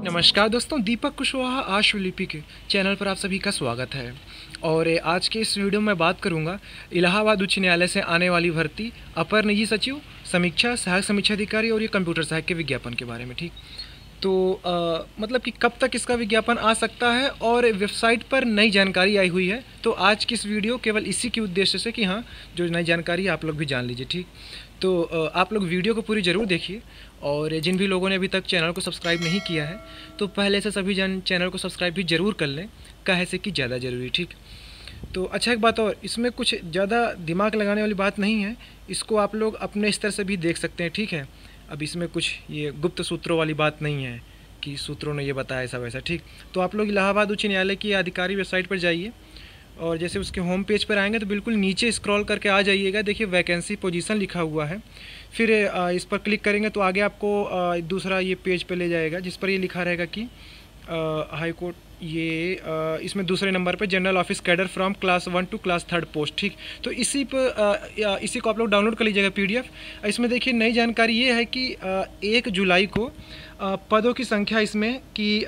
नमस्कार दोस्तों, दीपक कुशवाहा आशुलिपि के चैनल पर आप सभी का स्वागत है। और आज के इस वीडियो में बात करूंगा इलाहाबाद उच्च न्यायालय से आने वाली भर्ती, अपर निजी सचिव, समीक्षा, सहायक समीक्षा अधिकारी और ये कंप्यूटर सहायक के विज्ञापन के बारे में। ठीक, तो मतलब कि कब तक इसका विज्ञापन आ सकता है और वेबसाइट पर नई जानकारी आई हुई है। तो आज की इस वीडियो केवल इसी के उद्देश्य से कि हाँ, जो नई जानकारी आप लोग भी जान लीजिए। ठीक, तो आप लोग वीडियो को पूरी ज़रूर देखिए। और जिन भी लोगों ने अभी तक चैनल को सब्सक्राइब नहीं किया है तो पहले से सभी जन चैनल को सब्सक्राइब भी ज़रूर कर लें, काहे से कि ज़्यादा ज़रूरी। ठीक, तो अच्छा एक बात और, इसमें कुछ ज़्यादा दिमाग लगाने वाली बात नहीं है, इसको आप लोग अपने स्तर से भी देख सकते हैं। ठीक है, अब इसमें कुछ ये गुप्त सूत्रों वाली बात नहीं है कि सूत्रों ने ये बताया ऐसा वैसा। ठीक, तो आप लोग इलाहाबाद उच्च न्यायालय की आधिकारिक वेबसाइट पर जाइए और जैसे उसके होम पेज पर आएंगे तो बिल्कुल नीचे स्क्रॉल करके आ जाइएगा। देखिए वैकेंसी पोजीशन लिखा हुआ है, फिर इस पर क्लिक करेंगे तो आगे आपको दूसरा ये पेज पे ले जाएगा जिस पर ये लिखा रहेगा कि हाई कोर्ट, ये इसमें दूसरे नंबर पे general office cadre from class 1 to class 3 post. ठीक, तो इसी पर इसी को आप लोग डाउनलोड कर लीजिएगा PDF। इसमें देखिए नई जानकारी ये है कि 1 जुलाई को पदों की संख्या इसमें कि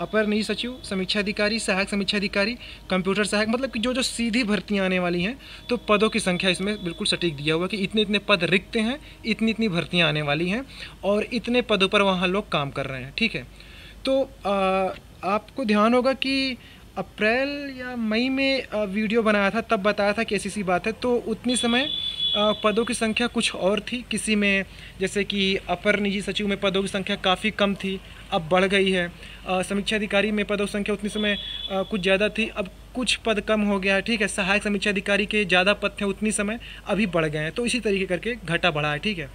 अपर निजी सचिव, समीक्षा अधिकारी, सहायक समीक्षा अधिकारी, कंप्यूटर सहायक, मतलब कि जो सीधी भर्तियां आने वाली हैं, तो पदों की संख्या इसमें बिल्कुल सटीक दिया हुआ है कि इतने इतने पद रिक्त हैं, इतनी इतनी भर्तियां आने वाली हैं और इतने पदों पर वहाँ लोग काम कर रहे हैं। ठीक है, तो आपको ध्यान होगा कि अप्रैल या मई में वीडियो बनाया था, तब बताया था कि ऐसी सी बात है। तो उतनी समय पदों की संख्या कुछ और थी, किसी में जैसे कि अपर निजी सचिव में पदों की संख्या काफ़ी कम थी, अब बढ़ गई है। समीक्षा अधिकारी में पदों की संख्या उतनी समय कुछ ज़्यादा थी, अब कुछ पद कम हो गया है। ठीक है, सहायक समीक्षा अधिकारी के ज़्यादा पद थे उतनी समय, अभी बढ़ गए हैं। तो इसी तरीके करके घटा बढ़ा है। ठीक है,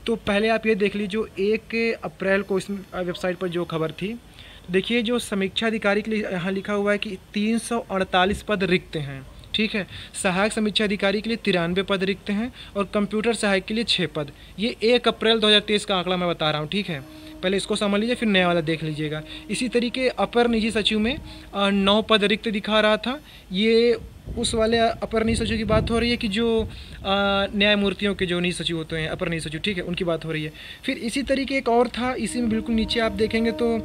तो पहले आप ये देख लीजिए 1 अप्रैल को इस वेबसाइट पर जो खबर थी, देखिए जो समीक्षा अधिकारी के लिए यहाँ लिखा हुआ है कि 348 पद रिक्त हैं। ठीक है, सहायक समीक्षा अधिकारी के लिए 93 पद रिक्त हैं और कंप्यूटर सहायक के लिए 6 पद। ये 1 अप्रैल 2023 का आंकड़ा मैं बता रहा हूँ। ठीक है, पहले इसको समझ लीजिए फिर नया वाला देख लीजिएगा। इसी तरीके अपर निजी सचिव में 9 पद रिक्त दिखा रहा था। ये उस वाले अपर निजी सचिव की बात हो रही है कि जो न्यायमूर्तियों के जो निजी सचिव होते हैं, अपर निजी सचिव, ठीक है, उनकी बात हो रही है। फिर इसी तरीके एक और था, इसी में बिल्कुल नीचे आप देखेंगे तो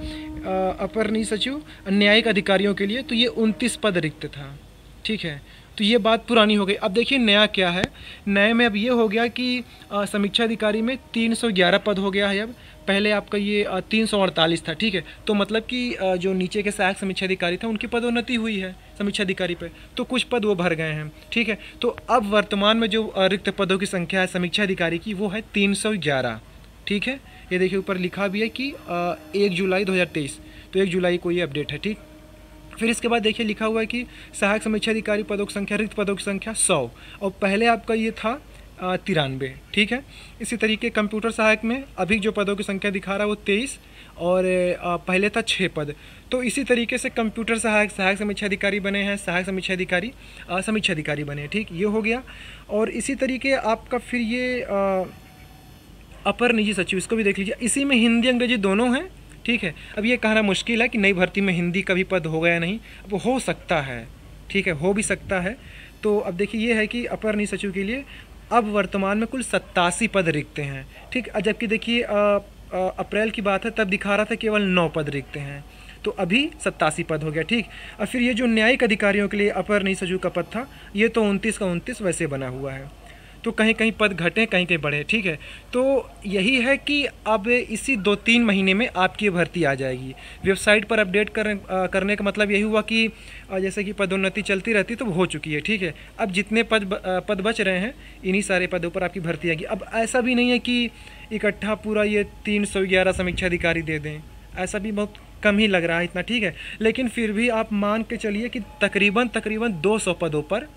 अपर निजी सचिव न्यायिक अधिकारियों के लिए, तो ये 29 पद रिक्त था। ठीक है, तो ये बात पुरानी हो गई। अब देखिए नया क्या है, नए में अब ये हो गया कि समीक्षा अधिकारी में 311 पद हो गया है। अब पहले आपका ये 348 था। ठीक है, तो मतलब कि जो नीचे के सहायक समीक्षा अधिकारी थे उनकी पदोन्नति हुई है समीक्षा अधिकारी पे, तो कुछ पद वो भर गए हैं। ठीक है, तो अब वर्तमान में जो रिक्त पदों की संख्या है समीक्षा अधिकारी की, वो है 311। ठीक है, ये देखिए ऊपर लिखा भी है कि 1 जुलाई 2023, तो 1 जुलाई को ये अपडेट है। ठीक, फिर इसके बाद देखिए लिखा हुआ है कि सहायक समीक्षा अधिकारी पदों की संख्या, रिक्त पदों की संख्या 100, और पहले आपका ये था 93। ठीक है, इसी तरीके कंप्यूटर सहायक में अभी जो पदों की संख्या दिखा रहा है वो 23 और पहले था 6 पद। तो इसी तरीके से कंप्यूटर सहायक, सहायक समीक्षा अधिकारी बने हैं, सहायक समीक्षा अधिकारी समीक्षा अधिकारी बने हैं। ठीक, ये हो गया। और इसी तरीके आपका फिर ये अपर निजी सचिव, इसको भी देख लीजिए, इसी में हिंदी अंग्रेजी दोनों हैं। ठीक है, अब ये कहना मुश्किल है कि नई भर्ती में हिंदी का भी पद होगा या नहीं, अब हो सकता है। ठीक है, हो भी सकता है। तो अब देखिए ये है कि अपर निजी सचिव के लिए अब वर्तमान में कुल 87 पद रिक्त हैं। ठीक, जबकि देखिए अप्रैल की बात है तब दिखा रहा था केवल 9 पद रिक्त हैं, तो अभी 87 पद हो गया। ठीक, और फिर ये जो न्यायिक अधिकारियों के लिए अपर निजी सचिव का पद था, ये तो 29 का 29 वैसे बना हुआ है। तो कहीं कहीं पद घटे, कहीं कहीं बढ़े। ठीक है, तो यही है कि अब इसी 2-3 महीने में आपकी भर्ती आ जाएगी। वेबसाइट पर अपडेट करने का मतलब यही हुआ कि जैसे कि पदोन्नति चलती रहती तो हो चुकी है। ठीक है, अब जितने पद बच रहे हैं इन्हीं सारे पदों पर आपकी भर्ती आएगी। अब ऐसा भी नहीं है कि इकट्ठा पूरा ये 311 समीक्षा अधिकारी दे दें, ऐसा भी बहुत कम ही लग रहा है इतना। ठीक है, लेकिन फिर भी आप मान के चलिए कि तकरीबन 200 पदों पर,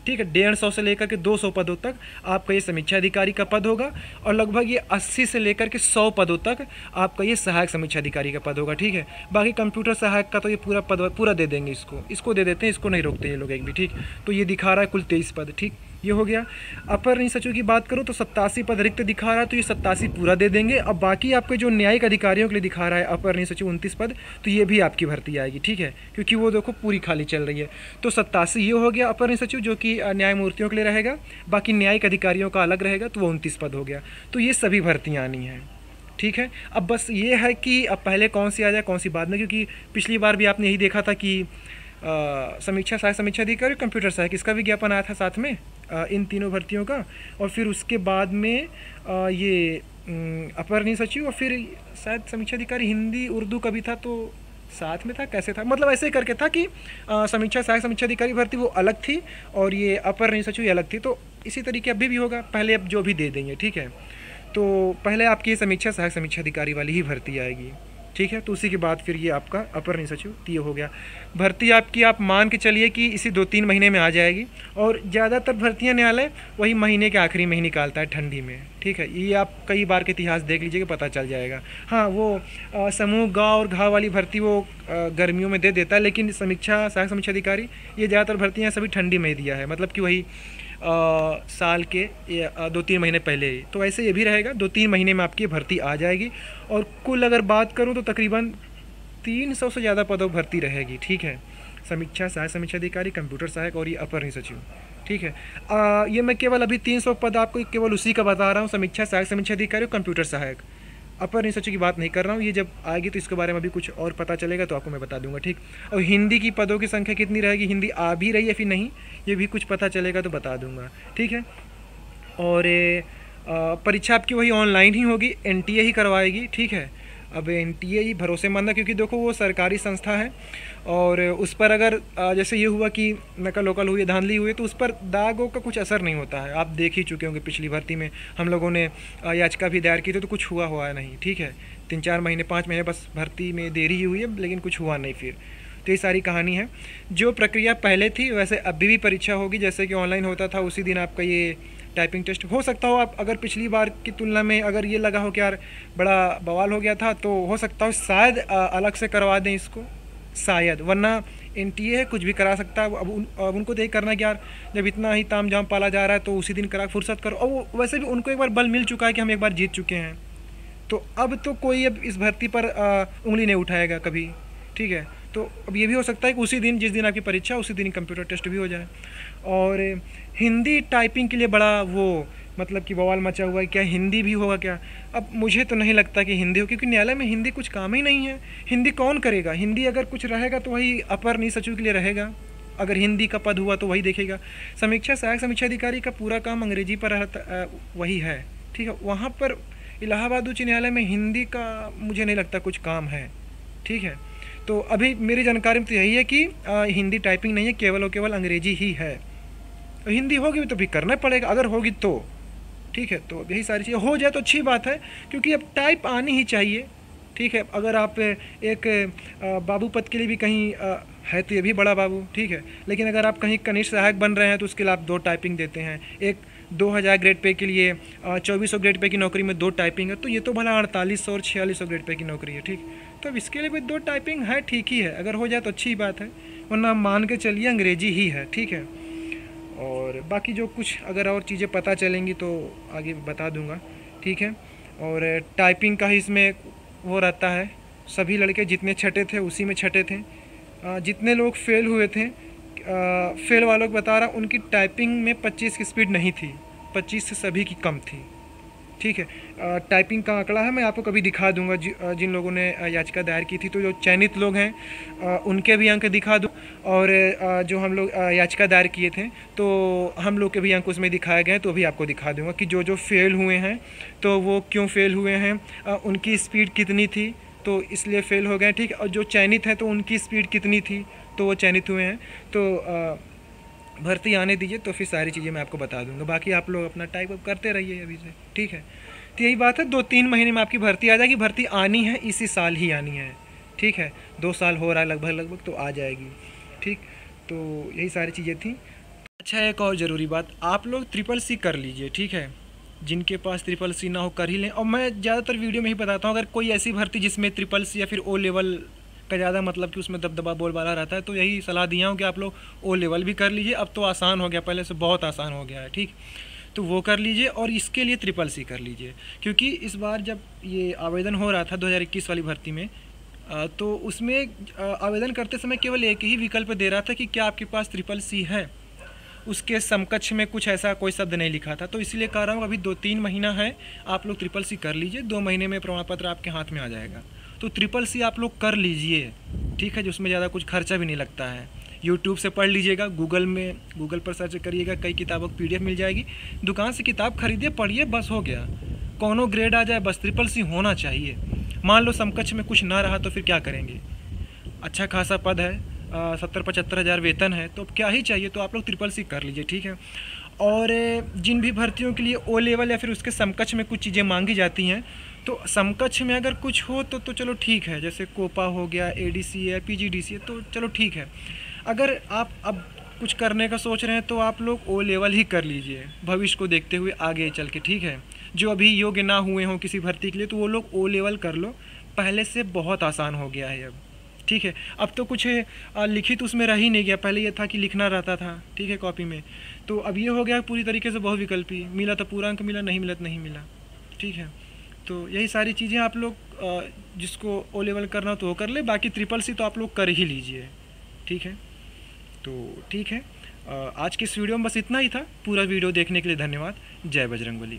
ठीक है, 150 से लेकर के 200 पदों तक आपका ये समीक्षा अधिकारी का पद होगा और लगभग ये 80 से लेकर के 100 पदों तक आपका ये सहायक समीक्षा अधिकारी का पद होगा। ठीक है, बाकी कंप्यूटर सहायक का तो ये पूरा दे देंगे, इसको दे देते हैं, इसको नहीं रोकते ये लोग एक भी। ठीक, तो ये दिखा रहा है कुल 23 पद। ठीक, ये हो गया। अपर न्यायिक सचिव की बात करूँ तो 87 पद रिक्त दिखा रहा है, तो ये 87 पूरा दे देंगे। अब बाकी आपके जो न्यायिक अधिकारियों के लिए दिखा रहा है अपर न्यायिक सचिव 29 पद, तो ये भी आपकी भर्ती आएगी, ठीक है, क्योंकि वो देखो पूरी खाली चल रही है। तो 87 ये हो गया अपर न्यायिक सचिव, जो कि न्यायमूर्तियों के लिए रहेगा। बाकी न्यायिक अधिकारियों का अलग रहेगा, तो वो 29 पद हो गया। तो ये सभी भर्तियाँ आनी हैं, ठीक है। अब बस ये है कि अब पहले कौन सी आ जाए कौन सी बाद में, क्योंकि पिछली बार भी आपने यही देखा था कि समीक्षा सहायक समीक्षा अधिकारी, कंप्यूटर सहायक, इसका विज्ञापन आया था साथ में इन तीनों भर्तियों का। और फिर उसके बाद में ये अपर न्यायिक सचिव, और फिर शायद समीक्षा अधिकारी हिंदी उर्दू का भी था, तो साथ में था, कैसे था, मतलब ऐसे ही करके था कि समीक्षा सहायक समीक्षा अधिकारी भर्ती वो अलग थी और ये अपर न्यायिक सचिव अलग थी। तो इसी तरीके अभी भी होगा, पहले अब जो भी दे देंगे, ठीक है। तो पहले आपकी ये समीक्षा सहायक समीक्षा अधिकारी वाली ही भर्ती आएगी, ठीक है। तो उसी के बाद फिर ये आपका अपर न्यायिक सचिव, ये हो गया भर्ती आपकी। आप मान के चलिए कि इसी 2-3 महीने में आ जाएगी। और ज़्यादातर भर्तियाँ न्यायालय वही महीने के आखिरी में ही निकालता है, ठंडी में, ठीक है। ये आप कई बार के इतिहास देख लीजिएगा, पता चल जाएगा। हाँ, वो समूह गाँव और घाव वाली भर्ती वो गर्मियों में दे देता है, लेकिन समीक्षा सहायक समीक्षा अधिकारी ये ज़्यादातर भर्तियाँ सभी ठंडी में ही दिया है, मतलब कि वही साल के 2-3 महीने पहले ही। तो ऐसे ये भी रहेगा, 2-3 महीने में आपकी भर्ती आ जाएगी। और कुल अगर बात करूं तो तकरीबन 300 से ज़्यादा पदों भर्ती रहेगी, ठीक है। समीक्षा सहायक समीक्षा अधिकारी, कंप्यूटर सहायक और ये अपर न्यायिक सचिव, ठीक है। ये मैं केवल अभी 300 पद आपको केवल उसी का बता रहा हूँ, समीक्षा सहायक समीक्षा अधिकारी और कंप्यूटर सहायक। अपर न्यायिक सचिव की बात नहीं कर रहा हूँ। ये जब आएगी तो इसके बारे में अभी कुछ और पता चलेगा तो आपको मैं बता दूंगा, ठीक। और हिंदी की पदों की संख्या कितनी रहेगी, हिंदी आ भी रही है फिर नहीं, ये भी कुछ पता चलेगा तो बता दूंगा, ठीक है। और परीक्षा आपकी वही ऑनलाइन ही होगी, एनटीए ही करवाएगी, ठीक है। अब एनटीए ही भरोसेमंद है, क्योंकि देखो वो सरकारी संस्था है और उस पर अगर जैसे ये हुआ कि नकल लोकल हुई, धांधली हुई, तो उस पर दागों का कुछ असर नहीं होता है। आप देख ही चुके होंगे, पिछली भर्ती में हम लोगों ने याचिका भी दायर की थी, तो कुछ हुआ नहीं, ठीक है। 3-4 महीने 5 महीने बस भर्ती में देरी ही हुई है, लेकिन कुछ हुआ नहीं फिर। तो ये सारी कहानी है। जो प्रक्रिया पहले थी वैसे अभी भी परीक्षा होगी, जैसे कि ऑनलाइन होता था उसी दिन आपका ये टाइपिंग टेस्ट हो सकता हो। आप अगर पिछली बार की तुलना में अगर ये लगा हो कि यार बड़ा बवाल हो गया था, तो हो सकता हो शायद अलग से करवा दें इसको, शायद, वरना एनटीए है, कुछ भी करा सकता है। अब उनको तो यही करना है कि यार जब इतना ही ताम झाम पाला जा रहा है तो उसी दिन करा, फुर्सत करो। और वैसे भी उनको एक बार बल मिल चुका है कि हम एक बार जीत चुके हैं, तो अब तो कोई अब इस भर्ती पर उंगली नहीं उठाएगा कभी, ठीक है। तो अब ये भी हो सकता है कि उसी दिन जिस दिन आपकी परीक्षा उसी दिन कंप्यूटर टेस्ट भी हो जाए। और हिंदी टाइपिंग के लिए बड़ा वो मतलब कि बवाल मचा हुआ है, क्या हिंदी भी होगा क्या? अब मुझे तो नहीं लगता कि हिंदी हो, क्योंकि न्यायालय में हिंदी कुछ काम ही नहीं है। हिंदी कौन करेगा? हिंदी अगर कुछ रहेगा तो वही अपर न्यायिक सचिव के लिए रहेगा, अगर हिंदी का पद हुआ तो वही देखेगा। समीक्षा सहायक समीक्षा अधिकारी का पूरा काम अंग्रेजी पर वही है, ठीक है। वहाँ पर इलाहाबाद उच्च न्यायालय में हिंदी का मुझे नहीं लगता कुछ काम है, ठीक है। तो अभी मेरी जानकारी में तो यही है कि हिंदी टाइपिंग नहीं है, केवल और केवल अंग्रेजी ही है। तो हिंदी होगी तो भी करना पड़ेगा, अगर होगी तो, ठीक है। तो यही सारी चीज़ें हो जाए तो अच्छी बात है, क्योंकि अब टाइप आनी ही चाहिए, ठीक है। अगर आप एक बाबू पद के लिए भी कहीं है तो ये भी बड़ा बाबू, ठीक है। लेकिन अगर आप कहीं कनिष्ठ सहायक बन रहे हैं तो उसके लिए आप 2 टाइपिंग देते हैं। एक 2000 ग्रेड पे के लिए 2400 ग्रेड पे की नौकरी में 2 टाइपिंग है, तो ये तो भला 4800 और 4600 ग्रेड पे की नौकरी है, ठीक। तो अब इसके लिए भी 2 टाइपिंग है, ठीक ही है। अगर हो जाए तो अच्छी बात है, वरना मान के चलिए अंग्रेजी ही है, ठीक है। और बाकी जो कुछ अगर और चीज़ें पता चलेंगी तो आगे बता दूंगा, ठीक है। और टाइपिंग का ही इसमें वो रहता है, सभी लड़के जितने छठे थे उसी में छठे थे। जितने लोग फेल हुए थे, फेल वालों को बता रहा, उनकी टाइपिंग में 25 की स्पीड नहीं थी, 25 से सभी की कम थी, ठीक है। टाइपिंग का आंकड़ा है, मैं आपको कभी दिखा दूंगा। जिन लोगों ने याचिका दायर की थी, तो जो चयनित लोग हैं उनके भी अंक दिखा दूँ, और जो हम लोग याचिका दायर किए थे तो हम लोग के भी अंक उसमें दिखाए गए, तो भी आपको दिखा दूंगा कि जो जो फेल हुए हैं तो वो क्यों फेल हुए हैं, उनकी स्पीड कितनी थी तो इसलिए फेल हो गए, ठीक है। और जो चयनित हैं तो उनकी स्पीड कितनी थी तो वो चयनित हुए हैं। तो भर्ती आने दीजिए तो फिर सारी चीज़ें मैं आपको बता दूंगा। बाकी आप लोग अपना टाइप अप करते रहिए अभी से, ठीक है। तो यही बात है, 2-3 महीने में आपकी भर्ती आ जाएगी। भर्ती आनी है, इसी साल ही आनी है, ठीक है। 2 साल हो रहा है लगभग, तो आ जाएगी, ठीक। तो यही सारी चीज़ें थी। अच्छा, एक और ज़रूरी बात, आप लोग CCC कर लीजिए, ठीक है। जिनके पास CCC ना हो कर ही लें। और मैं ज़्यादातर वीडियो में ही बताता हूँ, अगर कोई ऐसी भर्ती जिसमें CCC या फिर O लेवल का ज़्यादा मतलब कि उसमें दबदबा बोलबाला रहता है। तो यही सलाह दिया हूँ कि आप लोग ओ लेवल भी कर लीजिए, अब तो आसान हो गया, पहले से बहुत आसान हो गया है, ठीक। तो वो कर लीजिए और इसके लिए ट्रिपल सी कर लीजिए, क्योंकि इस बार जब ये आवेदन हो रहा था 2021 वाली भर्ती में, तो उसमें आवेदन करते समय केवल एक ही विकल्प दे रहा था कि क्या आपके पास ट्रिपल सी है, उसके समकक्ष में कुछ ऐसा कोई शब्द नहीं लिखा था। तो इसलिए कह रहा हूँ अभी 2-3 महीना है, आप लोग ट्रिपल सी कर लीजिए, 2 महीने में प्रमाण पत्र आपके हाथ में आ जाएगा। तो ट्रिपल सी आप लोग कर लीजिए, ठीक है, जिसमें ज़्यादा कुछ खर्चा भी नहीं लगता है। यूट्यूब से पढ़ लीजिएगा, गूगल पर सर्च करिएगा, कई किताबों की PDF मिल जाएगी, दुकान से किताब खरीदिए, पढ़िए, बस हो गया। कौनो ग्रेड आ जाए, बस ट्रिपल सी होना चाहिए। मान लो समकक्ष में कुछ ना रहा तो फिर क्या करेंगे, अच्छा खासा पद है, 70-75 हज़ार वेतन है, तो अब क्या ही चाहिए। तो आप लोग ट्रिपल सी कर लीजिए, ठीक है। और जिन भी भर्तियों के लिए ओ लेवल या फिर उसके समकक्ष में कुछ चीज़ें मांगी जाती हैं, तो समकक्ष में अगर कुछ हो तो चलो ठीक है, जैसे कोपा हो गया, ADC है, PGDC है, तो चलो ठीक है। अगर आप अब कुछ करने का सोच रहे हैं तो आप लोग ओ लेवल ही कर लीजिए, भविष्य को देखते हुए आगे चल के, ठीक है। जो अभी योग्य ना हुए हों किसी भर्ती के लिए, तो वो लोग ओ लेवल कर लो, पहले से बहुत आसान हो गया है अब, ठीक है। अब तो कुछ लिखित उसमें रह ही नहीं गया, पहले ये था कि लिखना रहता था, ठीक है, कॉपी में। तो अब ये हो गया पूरी तरीके से बहुविकल्पी, मिला तो पूरा अंक मिला, नहीं मिला तो नहीं मिला, ठीक है। तो यही सारी चीज़ें आप लोग जिसको ओ लेवल करना हो तो वो कर ले, बाकी ट्रिपल सी तो आप लोग कर ही लीजिए, ठीक है। तो ठीक है, आज के इस वीडियो में बस इतना ही था। पूरा वीडियो देखने के लिए धन्यवाद। जय बजरंगबली।